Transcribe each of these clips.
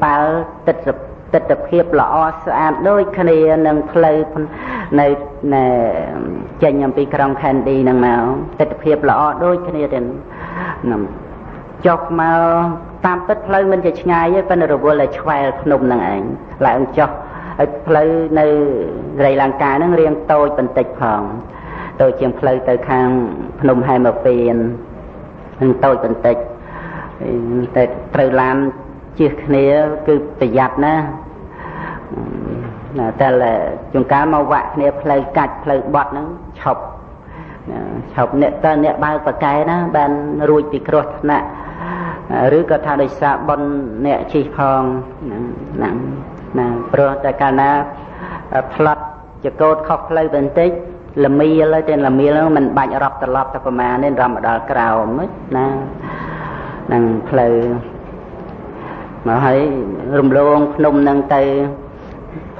ប៉ាល់ទឹកទឹកភាពល្អស្អាតដូចគ្នានឹងផ្លូវនៅចេញអំពីក្រុងខេនឌីនឹងមកទឹកភាពល្អដូចគ្នាទេចុះមកតាមទឹកផ្លូវមិនជាឆ្ងាយទេប៉ុន្តែរវល់តែឆ្វែលភ្នំនឹងឯងឡើងចុះហើយផ្លូវនៅស្រីលង្កានឹងរៀងតូចបន្តិចផងតូចជាងផ្លូវទៅខាងភ្នំហែមពៀននឹងតូចបន្តិចតែត្រូវឡានជិះគ្នាគឺប្រយ័ត្នណាតែជួនកាលមកវាក់គ្នាផ្លូវកាច់ផ្លូវបត់ហ្នឹងឈប់អ្នកតើអ្នកបើកបកែណាបានរួចពីគ្រោះថ្នាក់ឬក៏ថាដោយសារប៉ុនអ្នកជិះផងណាព្រោះតែកាលណាផ្លត់ចកោតខុសផ្លូវបន្តិចល្មៀលទៅល្មៀលហ្នឹងมันបាច់រាប់ត្រឡប់ទៅប្រមាណនេះរំដល់ក្រោមណានឹងផ្លូវមកហើយរំលងភ្នំហ្នឹងទៅ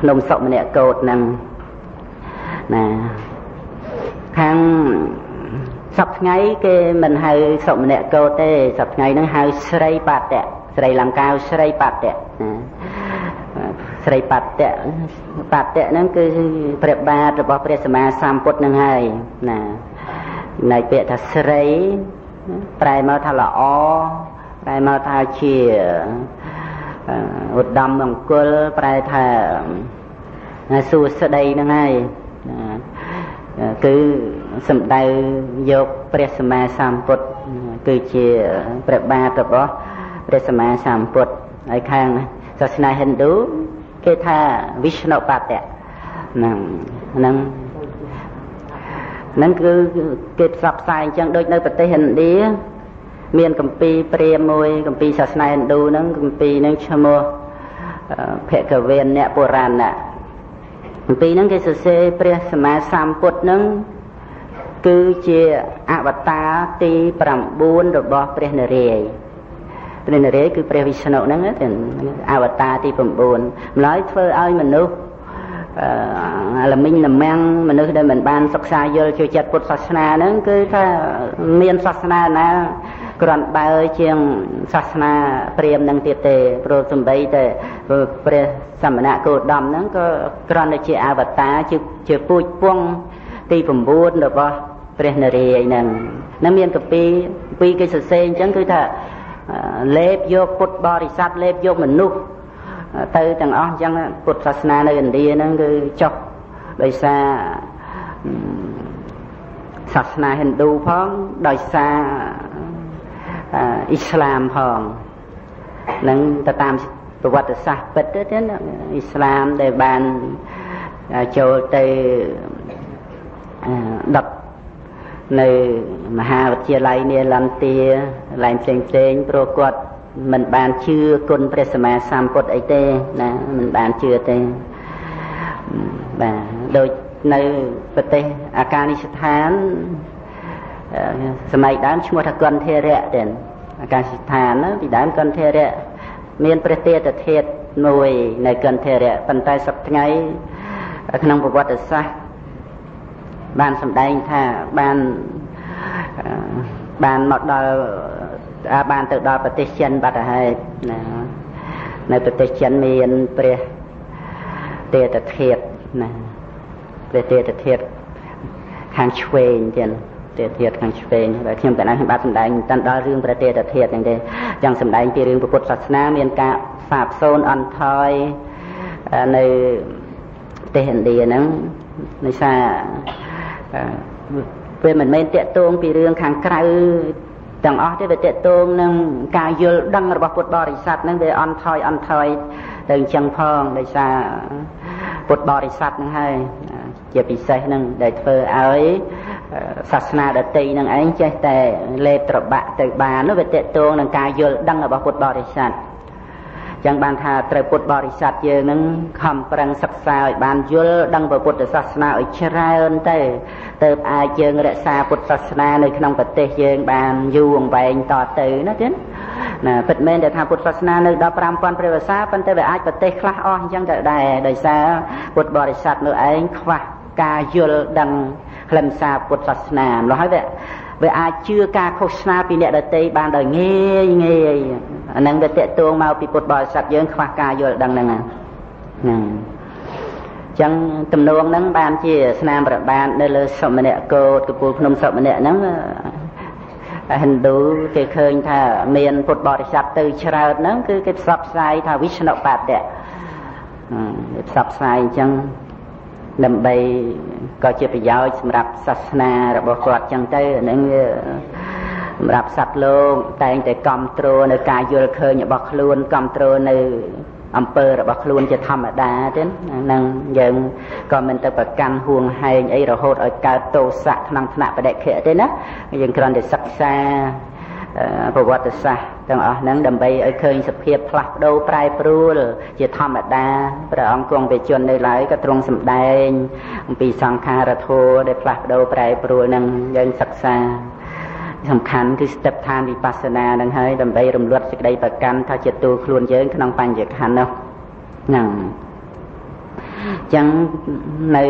ភ្នំសុមនគតហ្នឹងណាខាងសប្ថ្ងៃគេមិនហៅសុមនគតទេសប្ថ្ងៃហ្នឹងហៅស្រីបតៈស្រីលង្កាស្រីបតៈណាស្រីបតៈហ្នឹងគឺព្រះបាទរបស់ព្រះសម្មាសម្ពុទ្ធហ្នឹងហើយណានៃពាក្យថាស្រីប្រែមកថាល្អប្រែមកថាជាឧត្តមមង្គលប្រែថាសួស្តីហ្នឹងហើយគឺសំដៅយកព្រះសម្មាសម្ពុទ្ធគឺជាព្រះបាទរបស់ព្រះសម្មាសម្ពុទ្ធហើយខាងសាសនាហិណ្ឌូគេថាវិស្ណុបតៈហ្នឹងគឺគេផ្សព្វផ្សាយអញ្ចឹងដូចនៅប្រទេសឥណ្ឌាមានគម្ពីរព្រាហ្មណ៍មួយគម្ពីរសាសនាហិណ្ឌូហ្នឹងគម្ពីរហ្នឹងឈ្មោះភគវេនៈពុរាណៈគម្ពីរហ្នឹងគេសរសេរព្រះសម្មាសម្ពុទ្ធហ្នឹងគឺជាអវតារទី9របស់ព្រះនរាយណ៍គឺព្រះវិស្ណុហ្នឹងអវតារទី9ម្ល៉េះធ្វើឲ្យមនុស្សល្មិញល្មាំងមនុស្សដែលមិនបានសិក្សាយល់ចូលចិត្តពុទ្ធសាសនាហ្នឹងគឺថាមានសាសនាណាគ្រាន់បើជាងសាសនាព្រាហ្មណ៍នឹងទៀតទេព្រោះសំបីតែព្រះសមណគោតមហ្នឹងក៏គ្រាន់តែជាអវតារជាពូជពងទី9របស់ព្រះនរាយណ៍ហ្នឹងមានកាពីគេសរសេរអញ្ចឹងគឺថាលេបយកពុទ្ធបរិស័ទលេបយកមនុស្សទៅទាំងអស់អញ្ចឹងពុទ្ធសាសនានៅឥណ្ឌាហ្នឹងគឺចុះដោយសារសាសនាហិណ្ឌូផងដោយសារអ៊ីស្លាមផងនឹងទៅតាមប្រវត្តិសាស្ត្រពិតទៅទៀតអ៊ីស្លាមដែលបានចូលទៅដុតនៅមហាវិទ្យាល័យនាឡង់ទាឡែងផ្សេងព្រោះគាត់មិនបានជឿគុណព្រះសម្មាសម្ពុទ្ធអីទេណាមិនបានជឿទេបាទដូចនៅប្រទេសអាកានីស្ថានសម័យដើមឈ្មោះថាកន្ធរៈទេអាកានីស្ថានពីដើមកន្ធរៈមានព្រះទេតធាតុមួយនៅកន្ធរៈប៉ុន្តែសប្តាហ៍ថ្ងៃក្នុងប្រវត្តិសាស្ត្របានសម្ដែងថាបានមកដល់បានទៅដល់ប្រទេសចិនបាត់ហើយណានៅប្រទេសចិនមានព្រះទេតធាតុណាព្រះទេតធាតុខាងឆ្វេងទៀតទេតធាតុខាងឆ្វេងហើយខ្ញុំតែខ្ញុំបានសម្ដែងតាន់ដល់រឿងព្រះទេតធាតុហ្នឹងទេចឹងសម្ដែងពីរឿងពុទ្ធសាសនាមានការសាបសូន្យអន់ថយនៅប្រទេសឥណ្ឌាហ្នឹងដោយសារពេលមិនមែនតាក់ទងពីរឿងខាងក្រៅទាំងអស់ទេវាតាក់ទងនឹងការយល់ដឹងរបស់ពុទ្ធបរិស័ទហ្នឹងវាអន់ថយទៅអញ្ចឹងផងដោយសារពុទ្ធបរិស័ទហ្នឹងហើយជាពិសេសហ្នឹងដែលធ្វើឲ្យសាសនាដទៃហ្នឹងឯងចេះតែលេបត្របាក់ទៅបាននោះវាតាក់ទងនឹងការយល់ដឹងរបស់ពុទ្ធបរិស័ទចឹងបានថាត្រូវពុទ្ធបរិស័ទយើងនឹងខំប្រឹងសិក្សាឲ្យបានយល់ដឹងពុទ្ធសាសនាឲ្យច្រើនទៅអាចយើងរក្សាពុទ្ធសាសនានៅក្នុងប្រទេសយើងបានយូរអង្វែងតទៅណាទៀតណាពិតមែនតែថាពុទ្ធសាសនានៅដល់ 5000 ព្រះវស្សាប៉ុន្តែវាអាចប្រទេសខ្លះអស់អញ្ចឹងទៅដែរដោយសារពុទ្ធបរិស័ទនៅឯងខ្វះការយល់ដឹងខ្លឹមសារពុទ្ធសាសនាម្ល៉េះហើយវា វាអាចជឿការឃោសនាពីអ្នកដទៃបានដោយងាយអាហ្នឹងវាតេតួងមកពីពុទ្ធបរិស័ទយើងខ្វះការយល់ដឹងហ្នឹងហ្នឹងចឹងទំនួងហ្នឹងបានជាស្នាមប្របាទនៅលើសុមនៈកោតកពូលភ្នំសុមនៈហ្នឹងហិណ្ឌូគេឃើញថាមានពុទ្ធបរិស័ទទៅច្រើនហ្នឹងគឺគេផ្សព្វផ្សាយថាវិស្ណុបាទៈគេផ្សព្វផ្សាយអញ្ចឹងដើម្បីក៏ជាប្រយោជន៍សម្រាប់សាសនារបស់គាត់ចឹងទៅហ្នឹងសម្រាប់សត្វលោកតែងតែគ្រប់គ្រងនៅការយល់ឃើញរបស់ខ្លួនគ្រប់គ្រងនៅអំពើរបស់ខ្លួនជាធម្មតាទេហ្នឹងយើងក៏មិនទៅប្រកាន់ហួងហែងអីរហូតឲ្យកើតទោសៈក្នុងថ្នាក់បដិខៈទេណាយើងគ្រាន់តែសិក្សាប្រវត្តិសាស្ត្រទាំងអស់ហ្នឹងដើម្បីឲ្យឃើញសភាពផ្លាស់ប្ដូរប្រែប្រួលជាធម្មតាព្រះអង្គគង់វិជននៅឡើយក៏ទ្រង់សម្ដែងអំពីសង្ខារធម៌ដែលផ្លាស់ប្ដូរប្រែប្រួលហ្នឹងយើងសិក្សាសំខាន់គឺស្ទើរឋានវិបស្សនានឹងហើយដើម្បីរំលត់សេចក្តីប្រកាន់ថាជាទូខ្លួនយើងក្នុងបញ្ញខណ្ឌនោះហ្នឹងអញ្ចឹងនៅ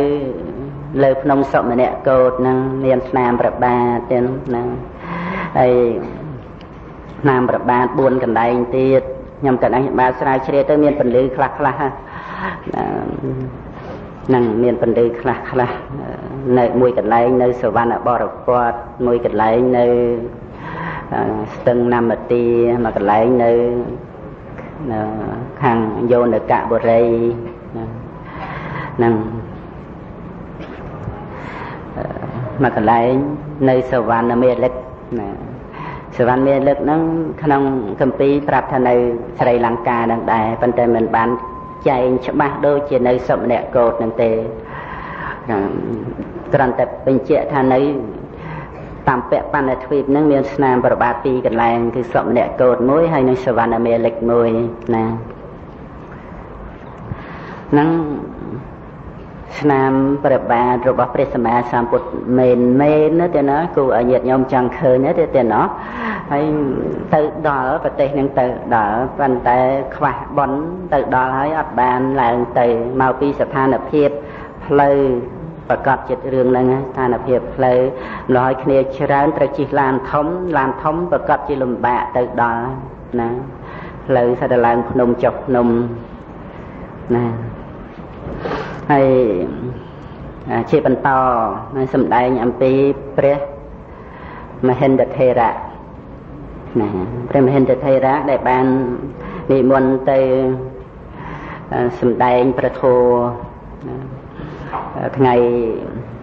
លើភ្នំសុមនៈកោតហ្នឹងមានស្នាមប្របាទទៀតហ្នឹងហើយស្នាមប្របាទ4កន្លែងទៀតខ្ញុំកណ្ដាលបាទស្រាវជ្រាវទៅមានពន្លឺខ្លះហ្នឹងមានពន្លឺខ្លះនៅមួយកន្លែងនៅសវណ្ណបរពតមួយកន្លែងនៅស្ទឹងណាមទាមួយកន្លែងនៅខាងយោនកបុរីហ្នឹងមួយកន្លែងនៅសវណ្ណមេលិកណាសវណ្ណមេលិកហ្នឹងក្នុងគម្ពីរប្រាប់ថានៅស្រីលង្កាហ្នឹងដែរប៉ុន្តែមិនបានចែងច្បាស់ដូចជានៅសុមនៈកោតហ្នឹងទេគ្រាន់តែបញ្ជាក់ថានៅតាមពៈបណ្ឌទ្វីបហ្នឹងមានស្នាមប្របាទ2កន្លែងគឺសុមនៈកោត1ហើយនិងសវណ្ណមេលិក1ណាហ្នឹងស្នាមប្របាទរបស់ព្រះសម្មាសម្ពុទ្ធមែនណាទេណាគូឲ្យញាតិញោមចង់ឃើញទេណាហើយទៅដល់ប្រទេសនឹងទៅដល់ប៉ុន្តែខ្វះបុណ្យទៅដល់ហើយអត់បានឡើងទៅមកពីស្ថានភាពផ្លូវប្រកបចិត្តរឿងហ្នឹងស្ថានភាពផ្លូវម្ល៉េះឲ្យគ្នាច្រើនត្រូវជិះឡានធំប្រកបជាលំបាកទៅដល់ណាផ្លូវសិតតែឡើងភ្នំចុះភ្នំណាហើយជាបន្តសម្ដែងអំពីព្រះមហិន្ទថេរៈណាព្រះមហិន្ទថេរៈដែលបាននិមន្តទៅសម្ដែងព្រះធម៌ថ្ងៃ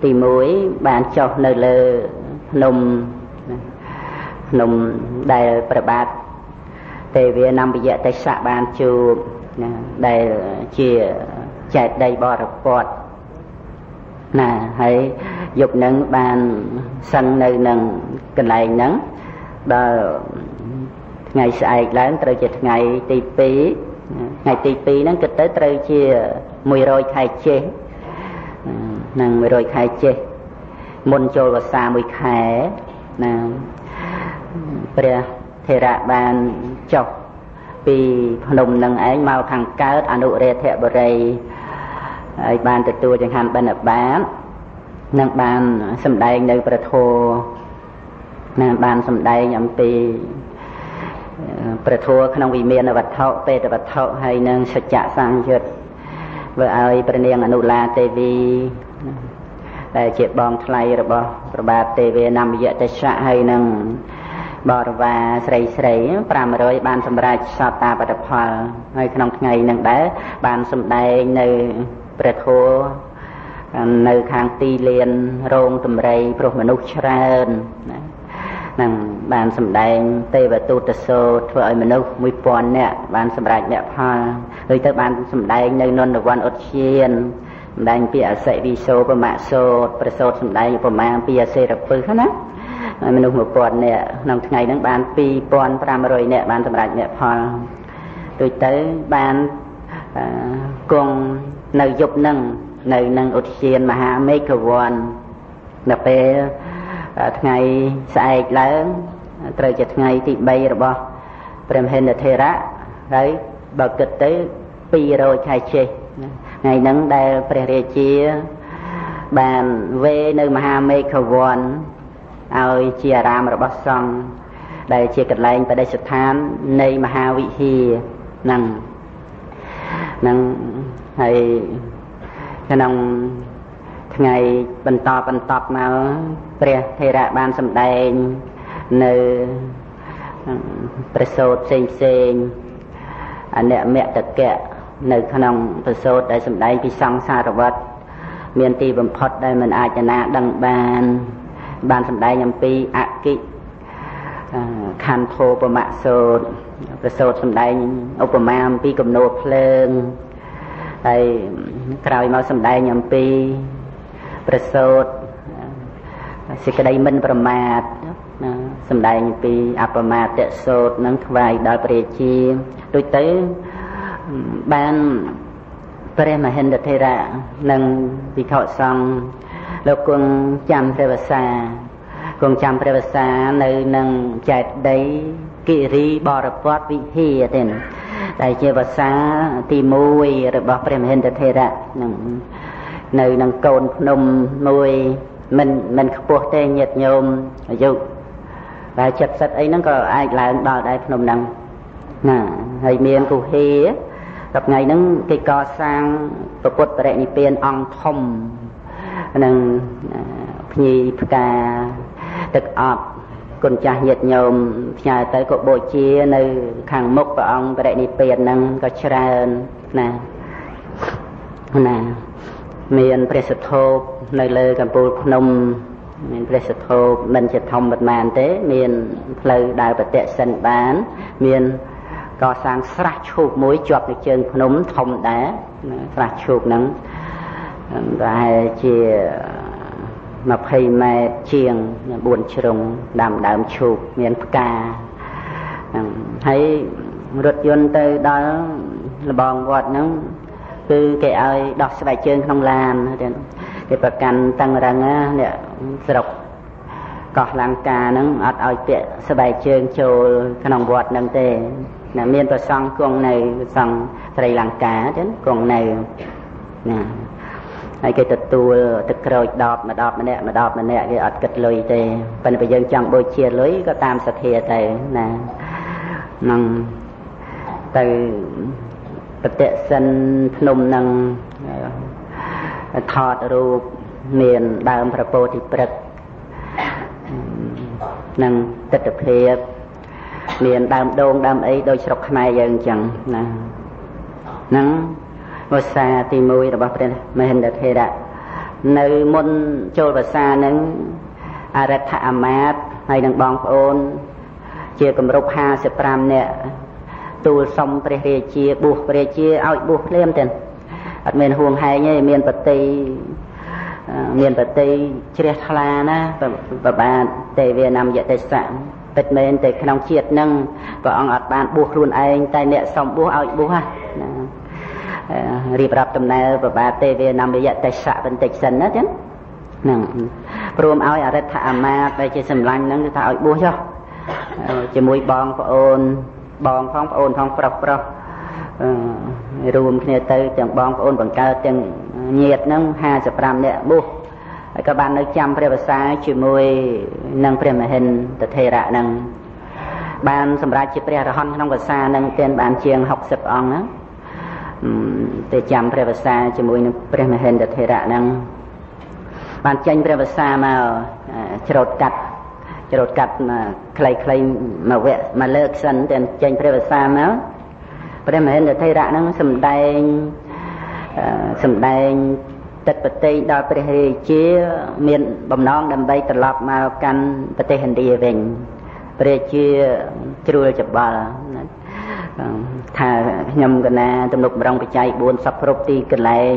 ទី1បានចុះនៅលើភ្នំដែលព្រះបាទទេវានំយៈទេសៈបានជួបណាដែលជាចេតិយបរិពតណាហើយយប់នឹងបានសឹងនៅនឹងកន្លែងហ្នឹងដល់ថ្ងៃស្អែកឡើងត្រូវជាថ្ងៃទី2ថ្ងៃទី2ហ្នឹងគិតទៅត្រូវជា100ខែចេសនឹង100ខែចេសមុនចូលវស្សា1ខែណាព្រះថេរៈបានចុះពីភ្នំនឹងឯងមកខាងកើតអនុរាធបុរីហើយបានទទួលចង្ហាន់បិណ្ឌបាតនឹងបានសម្ដែងនៅព្រះធម៌ណាបានសម្ដែងអំពីព្រះធម៌ក្នុងវិមានវត្ថុបេតវត្ថុហើយនឹងសច្ចៈសង្យុត្តធ្វើឲ្យព្រះនាងអនុឡាទេវីដែលជាបងថ្លៃរបស់ព្រះបាទទេវានំយៈទេសៈហើយនឹងបរិវារស្រី500បានសម្រេចសោតាបត្តផលហើយក្នុងថ្ងៃនឹងដែរបានសម្ដែងនៅព្រះធម៌នៅខាងទីលានរោងតម្រៃព្រោះមនុស្សច្រើននឹងបានសម្ដែងទេវទូតសូត្រធ្វើឲ្យមនុស្ស1000នាក់បានសម្រេចមគ្គផលហើយទៅបានសម្ដែងនៅនន្តវណ្ណឧទ្យានសម្ដែងពីអសិវិសូបមសូត្រប្រសូតសម្ដែងឧបមាពីអសេរពឹសណាមនុស្ស1000នាក់ក្នុងថ្ងៃហ្នឹងបាន2500នាក់បានសម្រេចមគ្គផលដូចទៅបានគង់នៅយប់ហ្នឹងនៅនឹងឧទ្យានមហាមេឃវ័នដល់ពេលថ្ងៃស្អែកឡើងត្រូវជាថ្ងៃទី3របស់ព្រះមហិន្ទថេរៈហើយបើគិតទៅ200ខែចេសថ្ងៃហ្នឹងដែលព្រះរាជាបានវេនៅមហាមេឃវ័ន ឲ្យជាអារាមរបស់សង្ឃដែលជាកន្លែងបដិស្ថាននៃមហាវិហារនឹងហើយក្នុងថ្ងៃបន្តមកព្រះថេរៈបានសម្ដែងនៅប្រសូតផ្សេងអនិមតកៈនៅក្នុងប្រសូតដែលសម្ដែងពីសង្សារវត្តមានទីបំផុតដែលមិនអាចណាដឹងបានសម្ដែងអំពីអកិខន្ធោបមៈសូតប្រសូតសម្ដែងឧបមាអំពីគំនោភ្លើងហើយក្រោយមកសម្ដែងអំពីប្រសូតសេចក្តីមិនប្រមាទសម្ដែងពីអបមាទសូតនឹងថ្វាយដល់ព្រះជាដូចទៅបានព្រះមហិន្ទថេរៈនិងភិក្ខុសង្ឃលោកគង់ចាំព្រះវស្សានៅនឹងចេតិយគិរីបរពតវិហារទេដែលជាវស្សាទី1របស់ព្រះមហិន្ទថេរៈនៅនឹងកូនភ្នំមួយមិនខ្ពស់ទេញាតិញោមអាយុតែ70អីហ្នឹងក៏អាចឡើងដល់ដែរភ្នំហ្នឹងណាហើយមានគុហេដល់ថ្ងៃហ្នឹងគេកសាងពុទ្ធបរិនិព្វានអង្គធំនឹងភ្ញីផ្កាទឹកអប់គុណចាស់ញាតិញោមផ្ញើទៅក៏បូជានៅខាងមុខព្រះអង្គបរិនិព្វានហ្នឹងក៏ច្រើនណាមានព្រះសទ្ធោបនៅលើកំពូលភ្នំមានព្រះសទ្ធោបមិនជាធំប៉ុន្មានទេមានផ្លូវដើរបតិសិនបានមានកសាងស្រះឈូកមួយជាប់នៅជើងភ្នំធំដែរស្រះឈូកហ្នឹងប្រហែលជា20ម៉ែត្រជាង4ជ្រុងដាំដើមឈូកមានផ្កាហើយរថយន្តទៅដល់លបងវត្តហ្នឹងគឺគេឲ្យដោះស្បែកជើងក្នុងឡានគេប្រកាន់តឹងរឹងនេះស្រុកកោះលង្កាហ្នឹងអត់ឲ្យពាក់ស្បែកជើងចូលក្នុងវត្តហ្នឹងទេណាមានប្រសង់គង់នៅប្រសង់ស្រីលង្កាចឹងគង់នៅណាហើយគេទទួលទឹកក្រូច10ម្ដងម្នាក់គេអត់គិតលុយទេប៉ុន្តែបើយើងចង់បូជាលុយក៏តាមសទ្ធាទៅណានឹងទៅបតិសិនភ្នំនឹងថតរូបមានដើមព្រះពោធិព្រឹក្សនឹងទិដ្ឋភាពមានដើមដូងដើមអីដូចស្រុកខ្មែរយើងអញ្ចឹងណាហ្នឹងវស្សាទី1របស់ព្រះមហិន្ទថេរៈនៅមុនចូលវស្សាហ្នឹងអរិទ្ធអាមាត្យហើយនឹងបងប្អូនជាគម្រប់55នាក់ទូលសុំព្រះរាជាបួសព្រះរាជាឲ្យបួសភ្លាមទេអត់មានហួងហែងទេមានបតីជ្រះថ្លាណាបបាទទេវនាមយតិស័កពិតមែនតែក្នុងជាតិហ្នឹងព្រះអង្គអត់បានបួសខ្លួនឯងតែអ្នកសុំបួសឲ្យបួសណារៀបរាប់ដំណើរបបាទទេវនាមយតិស័កបន្តិចសិនណាចឹងហ្នឹងព្រមឲ្យអរិទ្ធអាមាត្យដែលជាសម្លាញ់ហ្នឹងគឺថាឲ្យបួសចុះជាមួយបងប្អូនបងផងប្អូនផងប្រុសរួមគ្នាទៅទាំងបងប្អូនបង្កើតទាំងញាតិហ្នឹង55នាក់បួសហើយក៏បាននៅចាំព្រះវស្សាជាមួយនឹងព្រះមហិន្ទថេរៈហ្នឹងបានសម្រាប់ជាព្រះអរហន្តក្នុងវស្សាហ្នឹងទានបានជាង60អង្គណាទៅចាំព្រះវស្សាជាមួយនឹងព្រះមហិន្ទថេរៈហ្នឹងបានចេញព្រះវស្សាមកច្រូតកាត់មកខ្លីៗមកវគ្គមកលើកសិនតែចេញព្រះវស្សាមកព្រះមហិន្ទថេរៈហ្នឹងសម្ដែងទឹកបតីដល់ព្រះរាជាមានបំណងដើម្បីត្រឡប់មកកាន់ប្រទេសឥណ្ឌាវិញព្រះរាជាជ្រួលច្បល់ថាខ្ញុំកណាទំនុកម្រងបច្ច័យ4សពគ្រប់ទីកន្លែង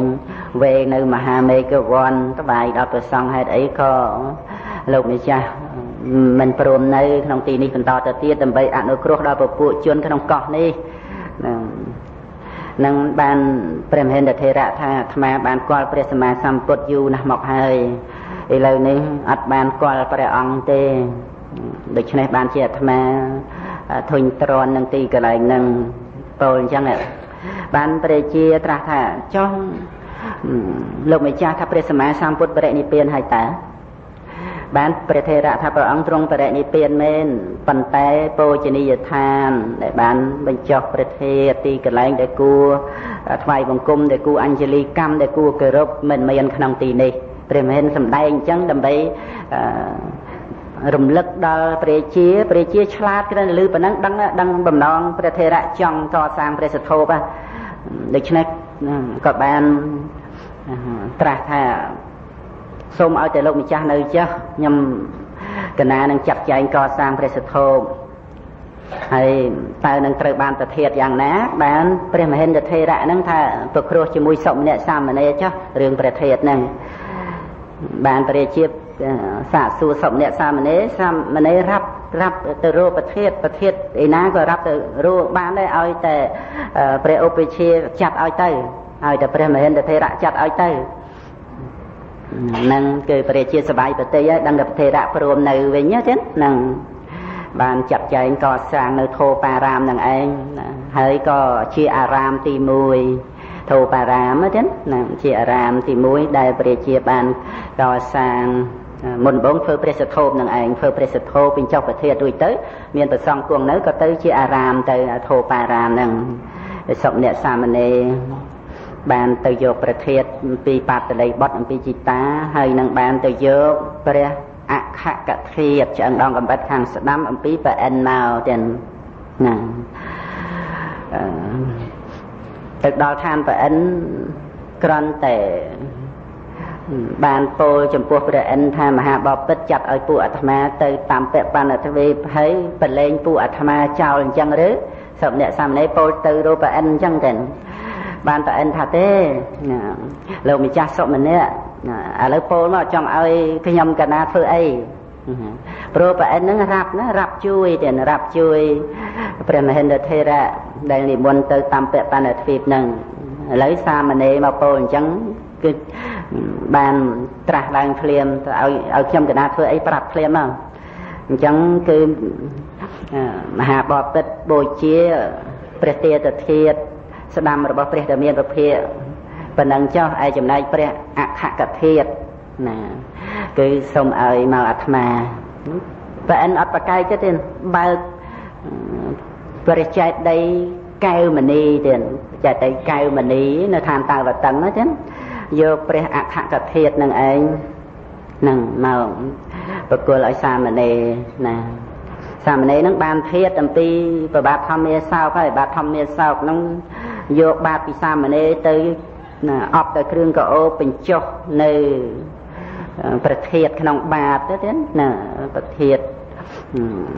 វេនៅមហាមេកវ័នត្បាយដល់ព្រះសង្ឃហេតុអីក៏លោកម្ចាស់មិនព្រមនៅក្នុងទីនេះបន្តទៅទៀតដើម្បីអនុគ្រោះដល់ពពួកជនក្នុងកោះនេះនឹងបានព្រះមហិន្ទថេរៈថាអាត្មាបានគាល់ព្រះសម្មាសម្ពុទ្ធយូរណាស់មកហើយឥឡូវនេះអត់បានគាល់ព្រះអង្គទេដូច្នេះបានជាអាត្មាធុញទ្រាន់នឹងទីកន្លែងហ្នឹងពោលអញ្ចឹងបានព្រះជាត្រាស់ថាចុះលោកម្ចាស់ថាព្រះសម្មាសម្ពុទ្ធបរិនិព្វានហើយតើ បានព្រះថេរៈថាព្រះអង្គទ្រង់បរិនិព្វានមែនប៉ុន្តែបូជនីយដ្ឋានដែលបានបញ្ចុះព្រះថេរទីកន្លែងដែលគួរថ្វាយបង្គំដែលគួរអញ្ជលីកម្មដែលគួរគោរពមិនមានក្នុងទីនេះព្រះមហិនសម្ដែងអញ្ចឹងដើម្បីរំលឹកដល់ព្រះជាឆ្លាតគ្រាន់តែឮប៉ុណ្ណឹងដឹងបំណងព្រះថេរៈចង់កសាងព្រះសធោបដូច្នេះក៏បានត្រាស់ថាសូមឲ្យតែលោកម្ចាស់នៅចុះខ្ញុំកណានឹងចាត់ចែងកសាងព្រះសធោបហើយតើនឹងត្រូវបានប្រធាតយ៉ាងណាបានព្រះមហិន្ទថេរៈហ្នឹងថាប្រគ្រោះជាមួយសុម្នាក់សាមណេរចុះរឿងប្រធាតហ្នឹងបានព្រះជាសាកសួរសុម្នាក់សាមណេររាប់ទៅរកប្រធាតឯណាក៏រាប់ទៅរកបានដែរឲ្យតែព្រះឧបជាចាត់ឲ្យទៅឲ្យតែព្រះមហិន្ទថេរៈចាត់ឲ្យទៅនឹងគឺព្រះជាសបាយប្រតិយដឹងតែថេរៈព្រមនៅវិញចឹងនឹងបានចាត់ចែងកសាងនៅធោបារាមនឹងឯងហើយក៏ជាអារាមទី1ធោបារាមចឹងនឹងជាអារាមទី1ដែលព្រះជាបានកសាងមុនបងធ្វើព្រះសធោបនឹងឯងធ្វើព្រះសធោពេញចុះប្រធាតរួចទៅមានប្រសង់គង់នៅក៏ទៅជាអារាមទៅធោបារាមនឹងសុម្នាក់សាមណេរបានទៅយកប្រធាតអំពីបាតលីបុត្រអំពីជីតាហើយនឹងបានទៅយកព្រះអខកធាតឆ្អឹងដងកំបិតខាងស្ដាំអំពីប្រអិនមកទាំងណាទៅដល់ឋានប្រអិនគ្រាន់តែបានពោលចំពោះព្រះអិនថាមហាបពិតចាត់ឲ្យពួកអាត្មាទៅតាមពបណ្ឌទ្វេហើយប្រឡែងពួកអាត្មាចោលអញ្ចឹងឬសុម្នាក់សាមណេរពោលទៅរកព្រះអិនអញ្ចឹងទៅបានព្រះអិនថាទេលោកម្ចាស់សុម្នាក់ឥឡូវពោលមកចង់ឲ្យខ្ញុំកណាធ្វើអីព្រោះព្រះអិនហ្នឹងរាប់ជួយព្រះមហិន្ទថេរៈដែលនិមន្តទៅតាមពបណ្ឌទ្វេហ្នឹងឥឡូវសាមណេរមកពោលអញ្ចឹងគឺបានត្រាស់ឡើងភ្លាមទៅឲ្យខ្ញុំកណាធ្វើអីប្រាប់ភ្លាមមកអញ្ចឹងគឺមហាបពិតបូជាព្រះទេតធាតុស្ដាំរបស់ព្រះដែលមានពភាប៉ុណ្ណឹងចុះឯចំណែកព្រះអខកធាតុណាគឺសូមឲ្យមកអាត្មាព្រះអិនអត់ប្រកែកទេបើកព្រះចេតិយកែវមณีទៀតចេតិយកែវមณีនៅឋានតាវតឹងណាចឹងយកព្រះអខកធាតុនឹងឯងនឹងមកប្រគល់ឲ្យសាមណេរណាសាមណេរនឹងបានធាតុអំពីប្របាទធម្មាសោកហើយបាទធម្មាសោកនឹងយកបាតពីសាមណេរទៅអបដោយគ្រឿងកោបញ្ចុះនៅប្រធាតក្នុងបាតទៅទៀតណាប្រធាត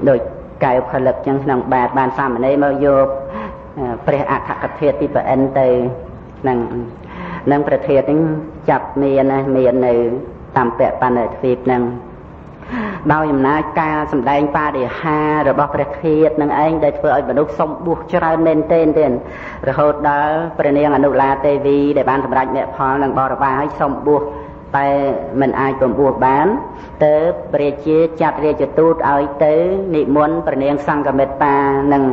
ដោយកែវផលិតចឹងក្នុងបាតបានសាមណេរមកយកព្រះអខកធាតុពីព្រះអិនទៅនឹងប្រធាតហ្នឹងចាប់មាននៅតាមពបណ្ឌទ្វីបហ្នឹងដោយអំណាចការសម្ដែងបរិហារបស់ព្រះធាតុនឹងឯងដែលធ្វើឲ្យមនុស្សសុំបួសច្រើនមែនទែនរហូតដល់ព្រះនាងអនុឡាទេវីដែលបានសម្រេចមគ្គផលនឹងបរិវារឲ្យសុំបួសតែមិនអាចបំបួសបានទៅព្រះជាចាត់រាជទូតឲ្យទៅនិមន្តព្រះនាងសង្ឃមិត្តានិង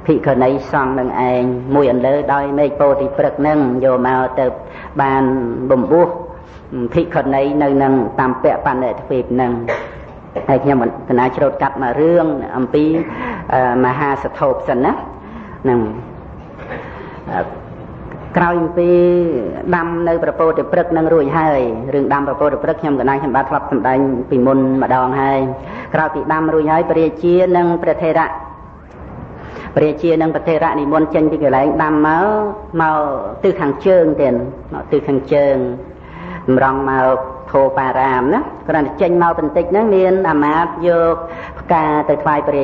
ភិក្ខុនីសង្ឃនឹងឯងមួយអន្លើដោយមេឃពោធិព្រឹកនឹងយកមកទៅបានបំបួសភិក្ខុនីនៅនឹងតាមពបណ្ឌទ្វីបនឹងហើយខ្ញុំកណាជ្រោតកាត់មករឿងអំពីមហាសធោបសិនណានឹងក្រោយអំពីដាំនៅប្រពោធិព្រឹកនឹងរួចហើយរឿងដាំប្រពោធិព្រឹកខ្ញុំកណាខ្ញុំបានធ្លាប់សម្ដែងពីមុនម្ដងហើយក្រោយពីដាំរួចហើយព្រះជានិងព្រះថេរៈនិមន្តចេញពីកន្លែងដាំមកទិសខាងជើងទៀតមកទិសខាងជើងម្រងមកធោបារាមណាគ្រាន់តែចេញមកបន្តិចហ្នឹងមានអាមាត្យយកផ្កាទៅថ្វាយព្រះ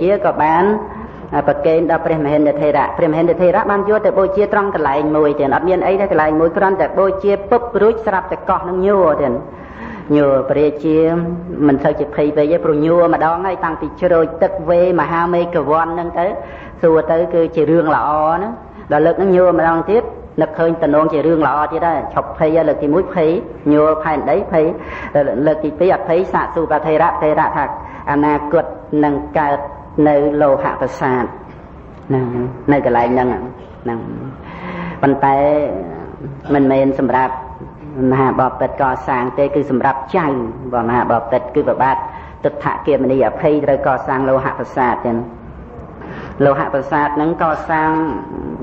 ជាក៏បានប្រកេនដល់ព្រះមហិន្ទថេរៈបានយកទៅបូជាត្រង់កន្លែងមួយទៀតអត់មានអីទេកន្លែងមួយគ្រាន់តែបូជាពុបរួចស្រាប់តែកោះនឹងញួរទៀតញួរព្រះជាមិនសូវជាភ័យពេកទេព្រោះញួរម្ដងហើយតាំងពីជ្រោចទឹកវេមហាមេឃវ័នហ្នឹងទៅសួរទៅគឺជារឿងល្អណាដល់លើកហ្នឹងញួរម្ដងទៀតនឹកឃើញតំណងជារឿងល្អទៀតដែរឈប់ភ័យលើកទី1ភ័យញួរផែនដីភ័យលើកទី2អត់ភ័យសាកសួរព្រះថេរៈថាអនាគតនឹងកើតនៅលោហៈប្រាសាទនៅកន្លែងហ្នឹងប៉ុន្តែមិនមែនសម្រាប់ មហាបពិតកសាងទេគឺសម្រាប់ចៅបងមហាបពិតគឺប្របាទទិដ្ឋគមនីអភ័យត្រូវកសាងលោហៈប្រាសាទទៀតលោហៈប្រាសាទហ្នឹងកសាង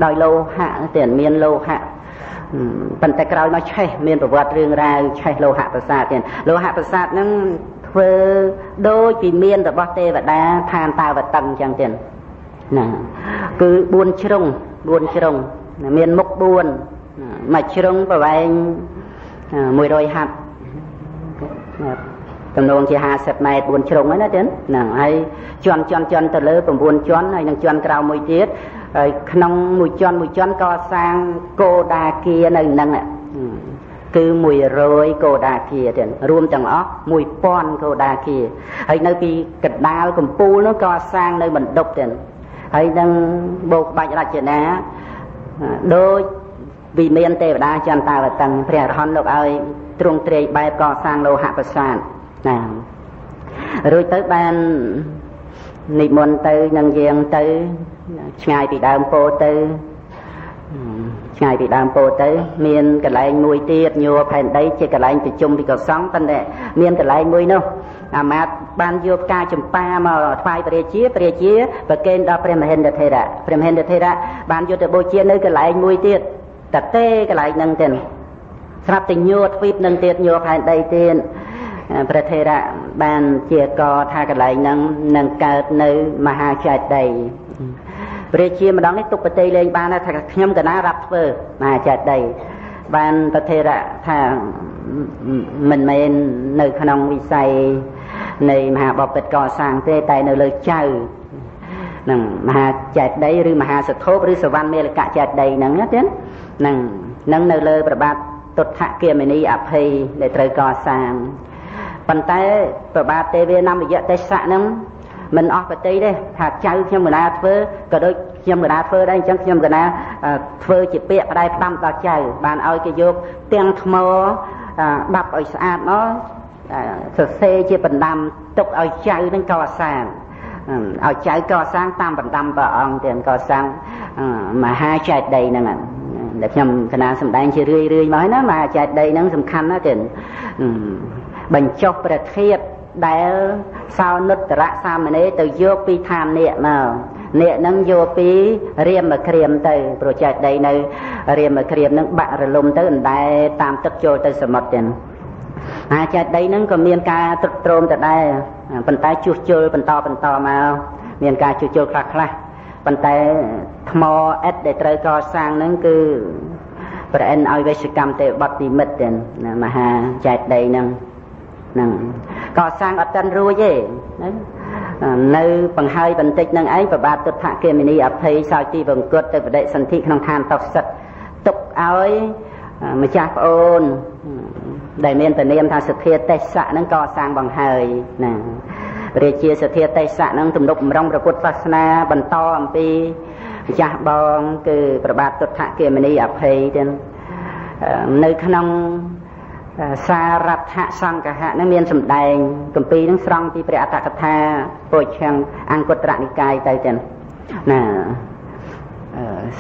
ដោយលោហៈទៀតមានលោហៈប៉ុន្តែក្រោយមកឆេះមានប្រវត្តិរឿងរ៉ាវឆេះលោហៈប្រាសាទទៀតលោហៈប្រាសាទហ្នឹងធ្វើដូចពីមានរបស់ទេវតាឋានតាវតឹងអញ្ចឹងទៀតណាគឺ4ជ្រុងមានមុខ4មួយជ្រុងប្រវែង100ហាត់ចំនួនជា50ម៉ែត្រ4ជ្រុងហ្នឹងណាទៀតហ្នឹងហើយជាន់ទៅលើ9ជាន់ហើយនឹងជាន់ក្រោមមួយទៀតហើយក្នុងមួយជាន់ក៏សាងគោដាគានៅហ្នឹងគឺ100គោដាគាទៀតរួមទាំងអស់1000គោដាគាហើយនៅពីកណ្ដាលកំពូលនោះក៏សាងនៅបណ្ឌុបទៀតហើយនឹងបូកបាច់រចនាដោយវិមានទេវតាចន្ទតាវតឹងព្រះអរហន្តលោកឲ្យទ្រង់ទ្រាយបែបកសាងលោហៈប្រាសាទណារួចទៅបាននិមន្តទៅនឹងយាងទៅឆ្ងាយពីដើមពោធិ៍ទៅមានកន្លែងមួយទៀតញ័រផែនដីជាកន្លែងប្រជុំពីកសង្ឃប៉ុន្តែមានកន្លែងមួយនោះអាមាត្យបានយកផ្កាចម្ប៉ាមកថ្វាយព្រះរាជាប្រគេនដល់ព្រះមហេន្ទថេរៈបានយកទៅបូជានៅកន្លែងមួយទៀតតទេកន្លែងហ្នឹងទៀតស្រាប់តែញ័រទ្វីបនឹងទៀតញ័រផែនដីទៀតព្រះថេរៈបានជាកថាកន្លែងហ្នឹងនឹងកើតនៅមហាចេតិយព្រះជាម្ដងនេះទុកប្រតិលេងបានថាខ្ញុំកណារាប់ធ្វើមហាចេតិយបានព្រះថេរៈថាមិនមែននៅក្នុងវិស័យនៃមហាបពិតកសាងទេតែនៅលើចៅនឹងមហាចេតិយឬមហាសទ្ធោបឬសវណ្ណមេលកៈចេតិយហ្នឹងទៀតនឹងនៅលើព្រះបាទទុដ្ឋគមនីអភ័យដែលត្រូវកសាងប៉ុន្តែព្រះបាទទេវានមយៈទេសៈហ្នឹងមិនអស់ប្រតិទេថាចៅខ្ញុំកណាធ្វើក៏ដូចខ្ញុំកណាធ្វើដែរអញ្ចឹងខ្ញុំកណាធ្វើជាពាក្យផ្ដាយផ្ដាំដល់ចៅបានឲ្យគេយកទាំងថ្មដាប់ឲ្យស្អាតមកសរសេរជាបណ្ដាំទុកឲ្យចៅនឹងកសាងឲ្យចៅកសាងតាមបណ្ដាំព្រះអង្គទៀតកសាងមហាចេតិយហ្នឹងដែលខ្ញុំកណាសម្ដែងជារឿយមកហើយណាមហាចេតិយហ្នឹងសំខាន់ណាស់ទៀតបញ្ចុះប្រធាតុដែលសោនុត្តរៈសាមណេរទៅយកពីឋាននាគមកនាគហ្នឹងយកពីរាមក្រាមទៅប្រចេតិយនៅរាមក្រាមហ្នឹងបាក់រលំទៅអណ្ដែតតាមទឹកចូលទៅសមុទ្រទៀតអាចេតិយហ្នឹងក៏មានការទ្រុឌទ្រោមទៅដែរប៉ុន្តែជួសជុលបន្តមកមានការជួសជុលខ្លះប៉ុន្តែថ្មអិតដែលត្រូវកសាងហ្នឹងគឺព្រះអិនឲ្យវេជ្ជកម្មទេវបុត្រនិមិត្តទៀតមហាចេតិយហ្នឹងកសាងអត់ទាន់រួចទេនៅបង្ហើយបន្តិចនឹងឯងប្របាទទុដ្ឋគមនីអភ័យសោយទីបង្គត់ទៅបដិសន្ធិក្នុងឋានតោសិតទុកឲ្យម្ចាស់ប្អូនដែលមានតនាមថាសទ្ធាទេសៈហ្នឹងកសាងបង្ហើយណារាជាសទ្ធាទេសៈហ្នឹងទំនុកបំរុងព្រះពុទ្ធសាសនាបន្តអំពីម្ចាស់បងគឺប្របាទទុដ្ឋគមនីអភ័យទៀតនៅក្នុងសារថសង្កហៈនឹងមានសម្ដែងគម្ពីរនឹងស្រង់ពីព្រះអត្តកថាពុជ្ឆាំងអង្គត្រនិកាយទៅចឹងណា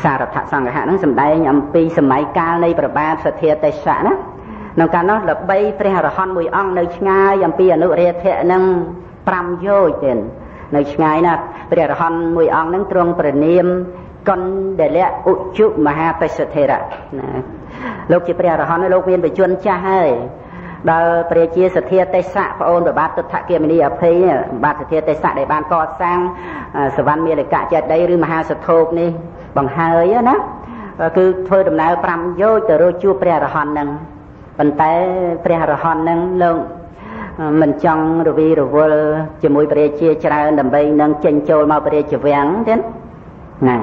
សារថសង្កហៈនឹងសម្ដែងអំពីសម័យកាលនៃព្រះបាទសទ្ធាទេសៈណាក្នុងកាលនោះល្បីព្រះអរហន្តមួយអង្គនៅឆ្ងាយអំពីអនុរាធៈនឹង5យោជន៍នៅឆ្ងាយណាស់ព្រះអរហន្តមួយអង្គនឹងទ្រង់ព្រះនាមកណ្ដលៈឧជុមហាបេសថេរៈណាលោកជាព្រះអរហន្តលោកមានបជនចាស់ហើយដល់ព្រះជាសទ្ធាទេសៈប្អូនព្រះបាទទុដ្ឋគមនីអភ័យបាទសទ្ធាទេសៈដែលបានកសាងសវណ្ណមេលកៈចេតិយឬមហាសទ្ធោបនេះបង្ហើយណាគឺធ្វើដំណើរ5យោជន៍ទៅរកជួបព្រះអរហន្តនឹងប៉ុន្តែព្រះអរហន្តនឹងលោកមិនចង់រវីរវល់ជាមួយព្រះជាច្រើនដើម្បីនឹងចេញចូលមកព្រះរាជវាំងទេណា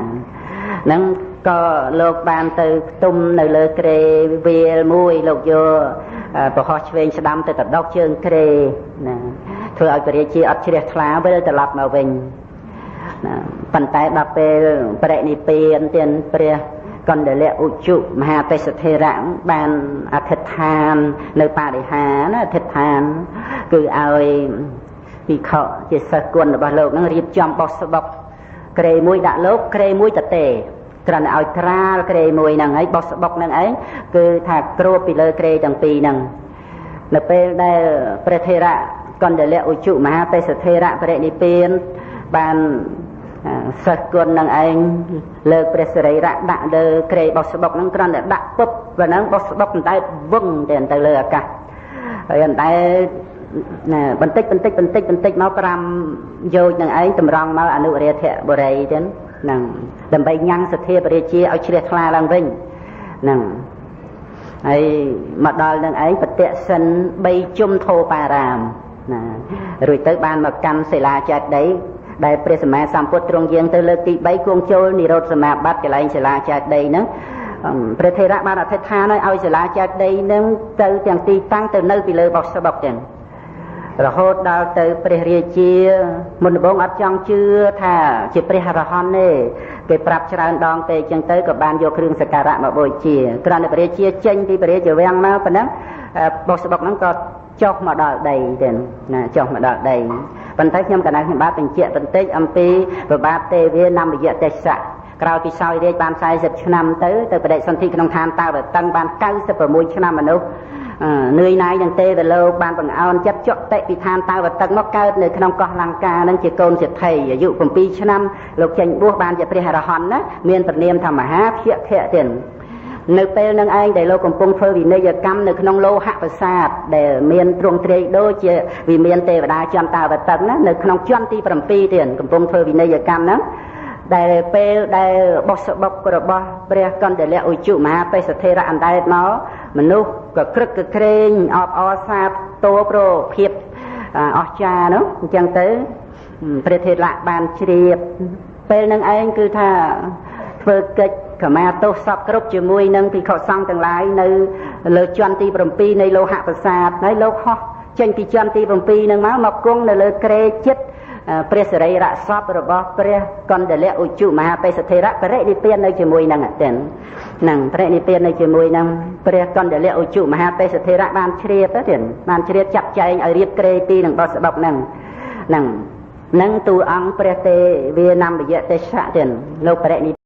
នឹងក៏លោកបានទៅខ្ទុំនៅលើគ្រែវាលមួយលោកយកប្រហោះឆ្វេងស្ដាំទៅដុកជើងគ្រែណាធ្វើឲ្យព្រះរាជាអត់ជ្រះថ្លាវិលត្រឡប់មកវិញណាប៉ុន្តែដល់ពេលបរិនិព្វានទៀតព្រះកណ្ដលៈឧជុមហាបេសថេរៈបានអធិដ្ឋាននៅបរិហាណាអធិដ្ឋានគឺឲ្យភិក្ខុជាសិស្សគុណរបស់លោកនឹងរៀបចំបោះស្បុកគ្រែមួយដាក់លោកគ្រែមួយតទេ គ្រាន់តែឲ្យត្រាលក្រេមួយហ្នឹងហើយបោះស្បុកហ្នឹងឯងគឺថាគ្របពីលើក្រេទាំងពីរហ្នឹងនៅពេលដែលព្រះថេរៈកណ្ដលៈឧជុមហាទេសថេរៈបរិនិព្វានបានសិស្សគុណនឹងឯងលើកព្រះសិរីរៈដាក់លើក្រេបោះស្បុកហ្នឹងគ្រាន់តែដាក់ពុបប៉ុណ្ណឹងបោះស្បុកតែវឹងទៅលើអាកាសហើយអណ្តែបន្តិចមក5យោជនឹងឯងតម្រង់មកអនុរាធបុរីទៀតហ្នឹងដើម្បីញ៉ាំងសទ្ធាបរិជាឲ្យជ្រះថ្លាឡើងវិញហ្នឹងហើយមកដល់នឹងឯងបតិសិន3ជុំធោបារាមណារួចទៅបានមកកាន់សិលាចេតិយដែលព្រះសម្មាសម្ពុទ្ធទ្រង់យាងទៅលើកទី3គង់ចូលនិរោធសមាបត្តិកន្លែងសិលាចេតិយហ្នឹងព្រះថេរៈបានអធិដ្ឋានឲ្យសិលាចេតិយហ្នឹងទៅទាំងទីតាំងទៅនៅពីលើបោះស្បុកទាំងរហូតដល់ទៅព្រះរាជាមុនដំបូងអត់ចង់ជឿថាជាព្រះអរហន្តទេគេប្រាប់ច្រើនដងពេកចឹងទៅក៏បានយកគ្រឿងសក្ការៈមកបូជាគ្រាន់តែព្រះរាជាចេញពីព្រះរាជវាំងមកប៉ុណ្ណឹងបោះស្បុកហ្នឹងក៏ចុះមកដល់ដីទៅណាចុះមកដល់ដីប៉ុន្តែខ្ញុំកណ្ដាលខ្ញុំបាទបញ្ជាក់បន្តិចអំពីប្របាទទេវានមយទេសៈក្រោយពីសោយរាជបាន40ឆ្នាំទៅបដិសន្ធិក្នុងឋានតាវតឹងបាន96ឆ្នាំមនុស្សនឿយណាយនឹងទេវលោកបានបង្អោនចិត្តចុតិពីឋានតាវតឹងមកកើតនៅក្នុងកោះលង្កានឹងជាកូនសិទ្ធិអាយុ7ឆ្នាំលោកចេញបួសបានជាព្រះអរហន្តណាមានព្រះនាមថាមហាភក្ខៈទៀតនៅពេលនឹងឯងដែលលោកកំពុងធ្វើវិន័យកម្មនៅក្នុងលោហៈប្រាសាទដែលមានទ្រង់ទ្រាយដូចជាវិមានទេវតាចន្ទតាវតឹងណានៅក្នុងជាន់ទី7ទៀតកំពុងធ្វើវិន័យកម្មហ្នឹងដែលពេលដែលបោះស្បុករបស់ព្រះកណ្ដលៈឧជុមហាទេសថេរៈអណ្ដែតមកមនុស្សក៏ក្រឹកក្រែងអបអរសាទរប្រភាពអស្ចារ្យនោះអញ្ចឹងទៅព្រះថេរៈបានជ្រាបពេលនឹងឯងគឺថាធ្វើកិច្ចកម្មាទោសសពគ្រប់ជាមួយនឹងភិក្ខុសង្ឃទាំងឡាយនៅលើជាន់ទី7នៃលោហៈប្រាសាទហើយលោកហោះចេញពីជាន់ទី7នឹងមកគង់នៅលើក្រេចិត្តព្រះសិរីរៈសពរបស់ព្រះកណ្ដលៈឧជុមហាទេសថេរៈបរិនិព្វាននៅជាមួយនឹងទាំងហ្នឹងបរិនិព្វាននៅជាមួយនឹងព្រះកណ្ដលៈឧជុមហាទេសថេរៈបានជ្រាបទៅបានជ្រាបចាត់ចែងឲ្យរៀបក្រេទីនឹងបោះស្បុកហ្នឹងទូអង្គព្រះទេវានមយទេសៈទាំងលោកបរិនិ